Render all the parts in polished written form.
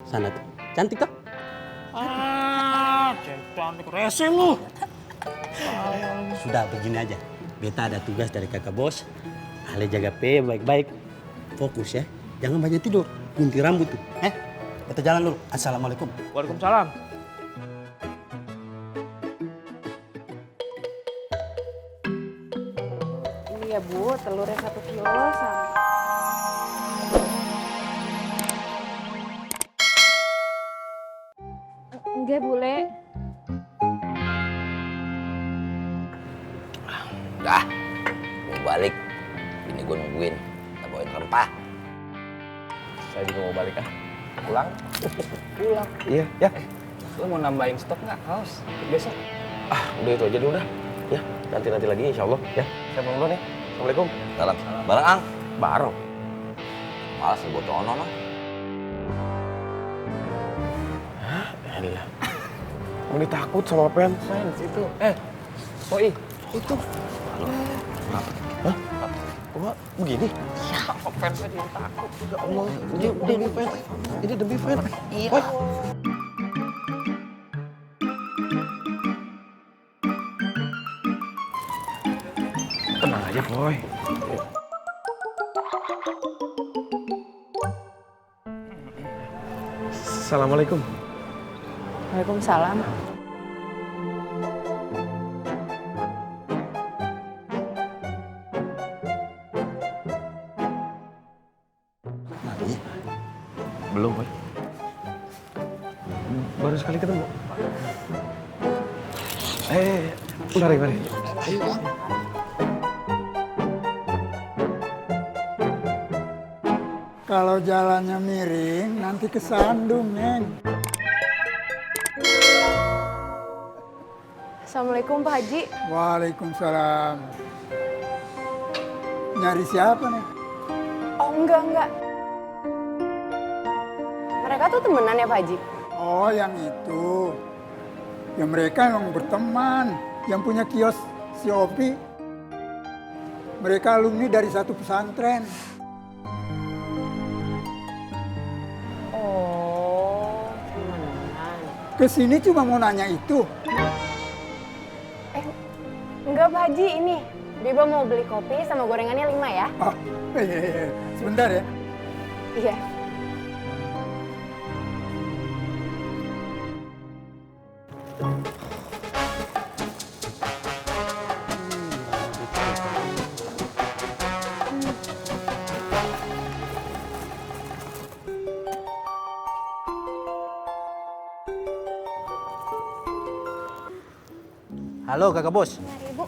sana tuh. Cantik toh? Cantik rese lu. Sudah begini aja. Beta ada tugas dari kakak bos. Ale jaga P baik-baik. Fokus ya. Jangan banyak tidur. Gunting rambut tuh. Beta jalan dulu. Assalamualaikum. Waalaikumsalam. Ini ya Bu, telurnya 1 kilo sama... Enggak, Bule. Udah, mau balik. Ini gue nungguin. Kita bawain rempah. Saya juga mau balik ah. Pulang? Pulang. Iya, ya. Lu mau nambahin stok nggak kaos besok? Udah itu aja dulu dah. Ya, nanti lagi insya Allah. Ya, Saya pulang dulu nih. Assalamualaikum. Salam. Bareng, Ang. Bareng. Malas gue tono mah. Elah. Mau ditakut sama fans itu. Soi. Itu. Hah? Gua begini? Iya, fans aja yang takut. Ya Allah, ini demi fans. Ini demi fans. Iya. Tenang aja, Boy. Assalamualaikum. Waalaikumsalam. Belum, Boy. Baru sekali ketemu. Mari. Ayo, Ang. Kalau jalannya miring, nanti kesandung, Neng. Assalamualaikum Pak Haji. Waalaikumsalam. Nyari siapa, Neng? Oh enggak. Mereka tuh temenan ya Pak Haji? Oh, yang itu. Ya mereka yang berteman, yang punya kios si Opi. Mereka alumni dari satu pesantren. Oh, temenan. Kesini cuma mau nanya itu. Enggak Pak Haji, ini. Beba mau beli kopi sama gorengannya 5 ya? Oh, iya. Sebentar ya. Iya. Halo kakak bos. Mari Bu.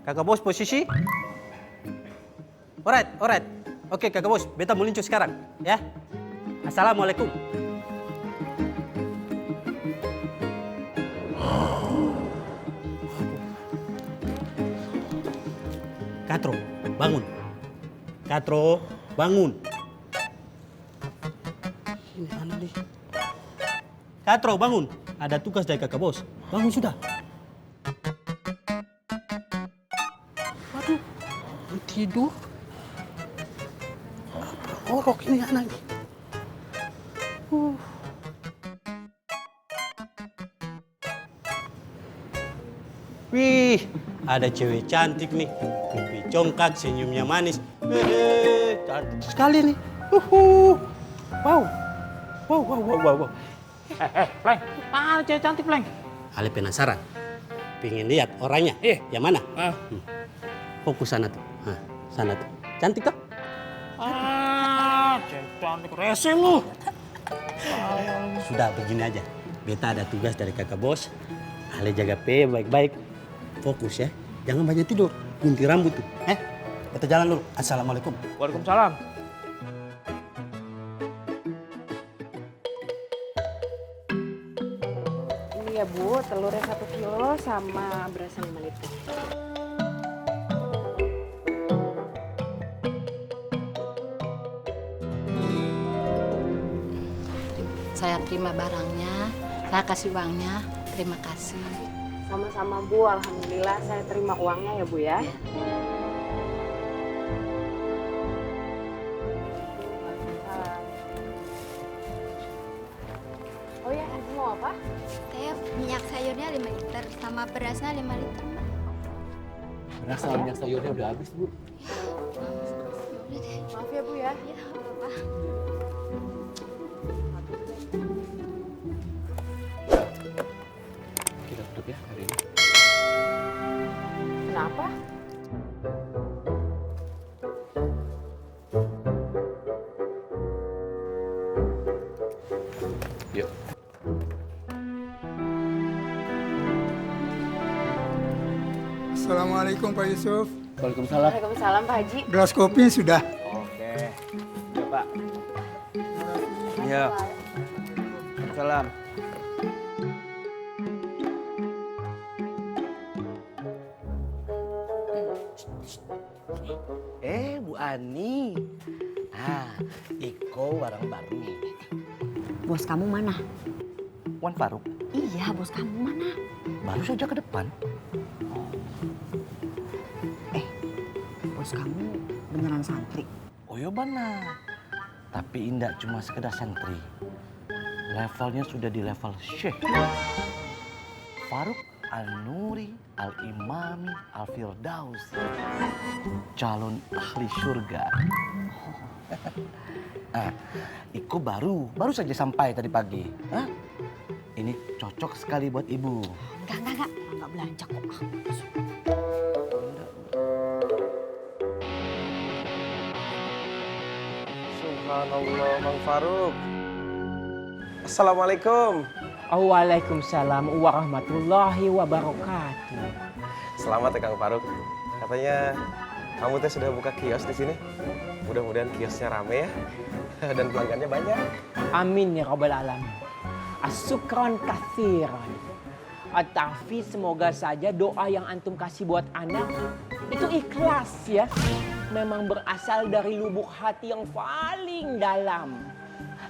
Kakak bos posisi? Alright. Oke kakak bos, beta mau luncur sekarang. Ya. Assalamualaikum. Katro, bangun. Katro, bangun. Ini anak nih. Katro, bangun. Ada tugas dari kakak bos. Bangun sudah. Waduh, tidur. Orok ini anak nih. Wih, ada cewek cantik nih. Pipi congkak, senyumnya manis. Cantik sekali nih. Wow. Pleng. Mana cewek cantik, Pleng? Ale penasaran. Pengen lihat orangnya. Yang mana? Fokus sana tuh. Sana tuh. Cantik toh? Cantik rese lu. Sudah begini aja. Beta ada tugas dari kakak bos. Ale jaga P baik-baik. Fokus ya. Jangan banyak tidur. Gunting rambut tuh. Beta jalan dulu. Assalamualaikum. Waalaikumsalam. Ini ya Bu, telurnya 1 kilo sama beras 5 liter. Saya terima barangnya, saya kasih uangnya, terima kasih. Sama-sama Bu, alhamdulillah saya terima uangnya ya Bu ya. Ya. apa? Saya minyak sayurnya 5 liter sama berasnya 5 liter, Mbak. Beras sama minyak sayurnya udah habis, Bu. Udah deh. Maaf ya Bu ya. Ya, apa-apa. Kita tutup ya hari ini. Kenapa? Yuk. Assalamualaikum Pak Yusuf. Waalaikumsalam. Waalaikumsalam Pak Haji. Gelas kopi sudah. Oke. Ya, Pak. Iya. Salam. Bu Ani. Iko barang baru. Bos kamu mana? Wan Faruk, Iya, bos kamu mana? baru saja ke depan. Bos kamu beneran santri. Oh iya benar. Tapi indak cuma sekedar santri. Levelnya sudah di level syekh. Faruk Al-Nuri Al-Imami Al-Firdaus. Calon ahli surga. Iko baru saja sampai tadi pagi. Hah? Ini cocok sekali buat ibu. Enggak belanja kok. Subhanallah, Bang Faruk. Assalamualaikum. Waalaikumsalam warahmatullahi wabarakatuh. Selamat ya Kang Faruk. Katanya kamu teh sudah buka kios di sini. Mudah-mudahan kiosnya rame ya. Dan pelanggannya banyak. Amin ya rabbal alamin. Asyukran katsiran. Tapi semoga saja doa yang antum kasih buat anak itu ikhlas ya. Memang berasal dari lubuk hati yang paling dalam.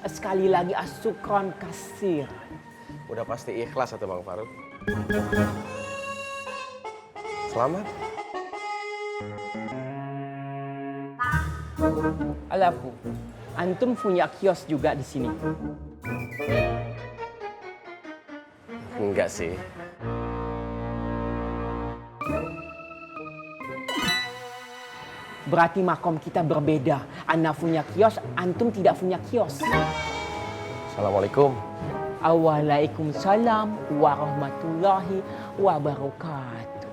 Sekali lagi asyukran katsir. Udah pasti ikhlas atau Bang Faruk. Selamat. Alafu, antum punya kios juga di sini. Enggak sih. Berarti makom kita berbeda. Ana punya kios, antum tidak punya kios. Assalamualaikum. Waalaikumsalam warahmatullahi wabarakatuh.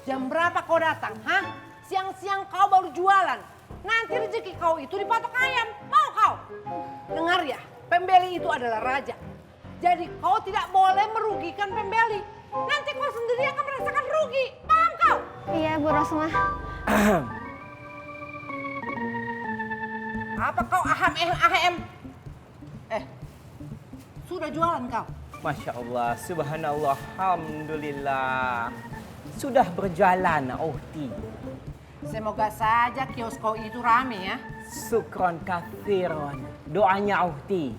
Jam berapa kau datang, hah? Siang-siang kau baru jualan. Nanti rezeki kau itu dipatok ayam. Mau kau? Dengar ya, pembeli itu adalah raja. Jadi kau tidak boleh merugikan pembeli. Nanti kau sendiri akan merasakan rugi. Paham kau? Iya Bu Rosmah. Apa kau ahem? Sudah jualan kau? Masya Allah, subhanallah, alhamdulillah. Sudah berjalan, Uhti. Semoga saja kios kau itu rame ya. Syukron katsiran. Doanya Uhti.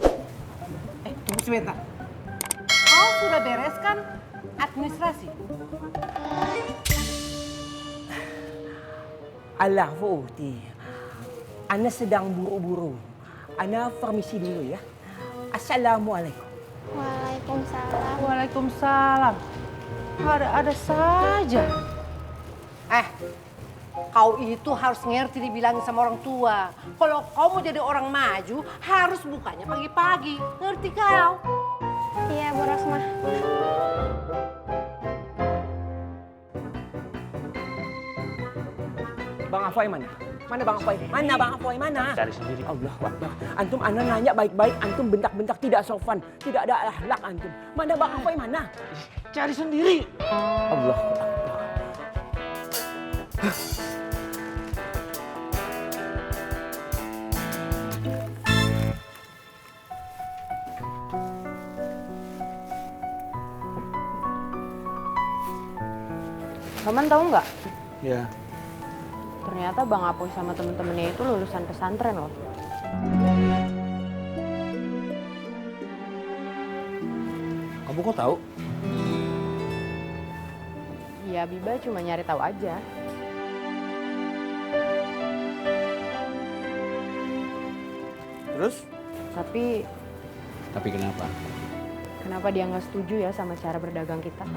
Tunggu sebentar. Kau sudah bereskan administrasi? Allah Uhti. Ana sedang buru-buru. Ana permisi dulu ya. Assalamualaikum. Waalaikumsalam. Waalaikumsalam. Ada saja. Kau itu harus ngerti dibilangin sama orang tua. Kalau kau mau jadi orang maju, harus bukanya pagi-pagi. Ngerti kau? Iya Bu Rosmah. Bang Afoy mana? Mana Bang Afoy? Mana Bang Afoy? Mana? Cari sendiri. Allah Akbar. Antum ana nanya baik-baik, antum bentak-bentak tidak sopan, tidak ada akhlak antum. Mana Bang Afoy mana? Cari sendiri. Allah Akbar. Roman tahu nggak? Ya. Ternyata Bang Apoy sama temen-temennya itu lulusan pesantren loh. Kamu kok tahu? Ya Biba cuma nyari tahu aja. Terus? Tapi kenapa? Kenapa dia nggak setuju ya sama cara berdagang kita?